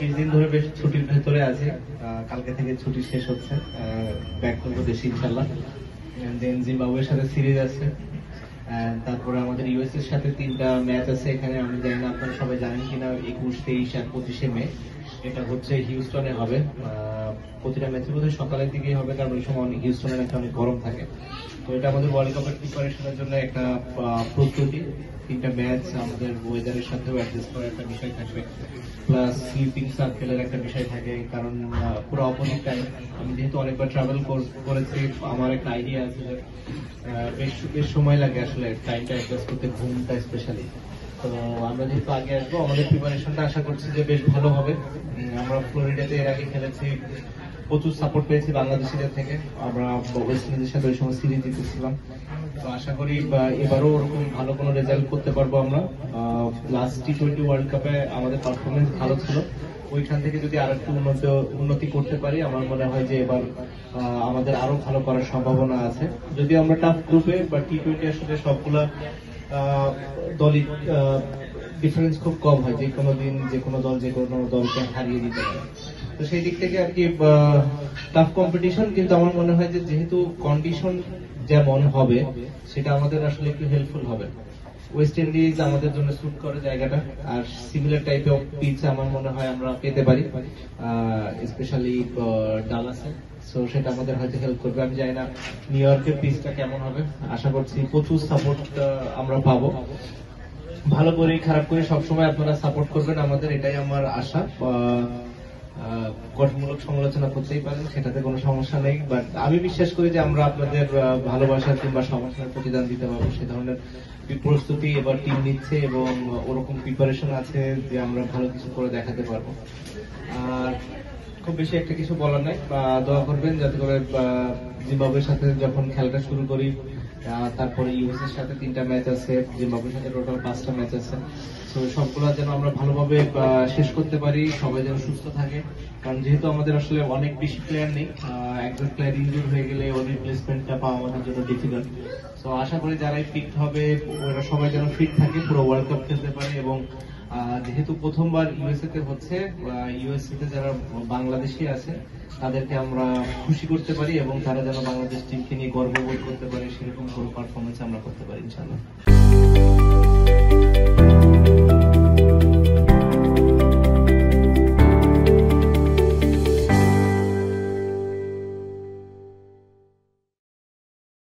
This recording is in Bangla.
20 দিন ধরে বেশ ছুটির ভেতরে আছি। কালকে থেকে ছুটি শেষ হচ্ছে, ব্যাক করবো দেশে ইনশাল্লাহ। দেন জিম্বাবুয়ের সাথে সিরিজ আছে, তারপরে আমাদের ইউএস এর সাথে 3টা ম্যাচ আছে। এখানে আমি জানি না আপনারা সবাই জানেন কিনা, 21, 23 আর 25 মে এটা হচ্ছে হিউস্টনে হবে। প্রতিটা ম্যাচের বোধহয় সকালের দিকেই হবে, কারণ ওই সময় হিউস্টনের একটা অনেক গরম থাকে। তো এটা আমাদের ওয়ার্ল্ড কাপের প্রিপারেশনের জন্য একটা প্রস্তুতি। 3টা ম্যাচ আমাদের ওয়েদারের সাথেও অ্যাডজাস্ট করার একটা বিষয় থাকবে, প্লাস স্লিপিং সার্কেলের একটা বিষয় থাকে, কারণ পুরো অপোজিট টাইম। আমি যেহেতু অনেকবার ট্রাভেল করেছি, আমার একটা আইডিয়া আছে যে বেশ সময় লাগে আসলে টাইমটা অ্যাডজাস্ট করতে, ঘুমটা স্পেশালি। তো আমরা যেহেতু আগে আসবো, আমাদের প্রিপারেশনটা আশা করছি যে বেশ ভালো হবে। আমরা ফ্লোরিডাতে এর আগে খেলেছি, প্রচুর সাপোর্ট পেয়েছি বাংলাদেশিদের থেকে। আমরা ওয়েস্ট ইন্ডিজের সাথে ওই সময় সিরিজ জিতেছিলাম। তো আশা করি এবারও ওরকম ভালো কোনো রেজাল্ট করতে পারবো আমরা। লাস্ট টি20 ওয়ার্ল্ড কাপে আমাদের পারফরমেন্স ভালো ছিল, ওইখান থেকে যদি আর একটু উন্নতি করতে পারি, আমার মনে হয় যে এবার আমাদের আরো ভালো করার সম্ভাবনা আছে। যদি আমরা টাফ গ্রুপে বা টি20 আসলে সবগুলা দলই ডিফারেন্স খুব কম হয়, যে কোনো দিন যে কোনো দল যে কোনো দলকে হারিয়ে দিতে পারে। তো সেই দিক থেকে আর কি টাফ কম্পিটিশন, কিন্তু আমার মনে হয় যে যেহেতু কন্ডিশন যেমন হবে সেটা আমাদের আসলে একটু হেল্পফুল হবে। ওয়েস্ট ইন্ডিজ আমাদের জন্য স্যুট করে জায়গাটা, আর সিমিলার টাইপের পিচ আমার মনে হয় আমরা পেতে পারি, স্পেশালি ডালাসে। সো সেটা আমাদের হয়তো হেল্প করবে। আমি জানি না নিউ ইয়র্কের পিচটা কেমন হবে, আশা করছি প্রচুর সাপোর্ট আমরা পাবো। ভালো করে খারাপ করে সবসময় আপনারা সাপোর্ট করবেন আমাদের, এটাই আমার আশা। গঠনমূলক সমালোচনা করতেই পারেন, সেটাতে কোনো সমস্যা নেই, বাট আমি বিশ্বাস করি যে আমরা আপনাদের ভালোবাসা কিংবা সমস্যার প্রতিদান দিতে পারবো। সে ধরনের প্রস্তুতি এবার টিম নিচ্ছে এবং ওরকম প্রিপারেশন আছে যে আমরা ভালো কিছু করে দেখাতে পারবো। আর খুব বেশি একটা কিছু বলার নাই, দোয়া করবেন যাতে করে জিম্বাবুয়ের সাথে যখন খেলাটা শুরু করি, তারপরে ইউএস এর সাথে 3টা ম্যাচ আছে, জিম্বাবুয়ের সাথে টোটাল 5টা ম্যাচ আছে। তো সবগুলো যেন আমরা ভালোভাবে শেষ করতে পারি, সবাই যেন সুস্থ থাকে, কারণ যেহেতু আমাদের আসলে অনেক বেশি প্লেয়ার নেই, একজন প্লেয়ার ইনজুর হয়ে গেলে ওর রিপ্লেসমেন্টটা পাওয়া আমাদের জন্য ডিফিকাল্ট। তো আশা করি যারাই ফিট হবে ওরা সবাই যেন ফিট থাকে, পুরো ওয়ার্ল্ড কাপ খেলতে পারে। এবং যেহেতু প্রথমবার ইউএসএ তে হচ্ছে, ইউএসএ তে যারা বাংলাদেশি আছে তাদেরকে আমরা খুশি করতে পারি এবং তারা যেন বাংলাদেশ টিমকে নিয়ে গর্ববোধ করতে পারে, সেরকম কোনো পারফরমেন্স আমরা করতে পারি ইনশাআল্লাহ।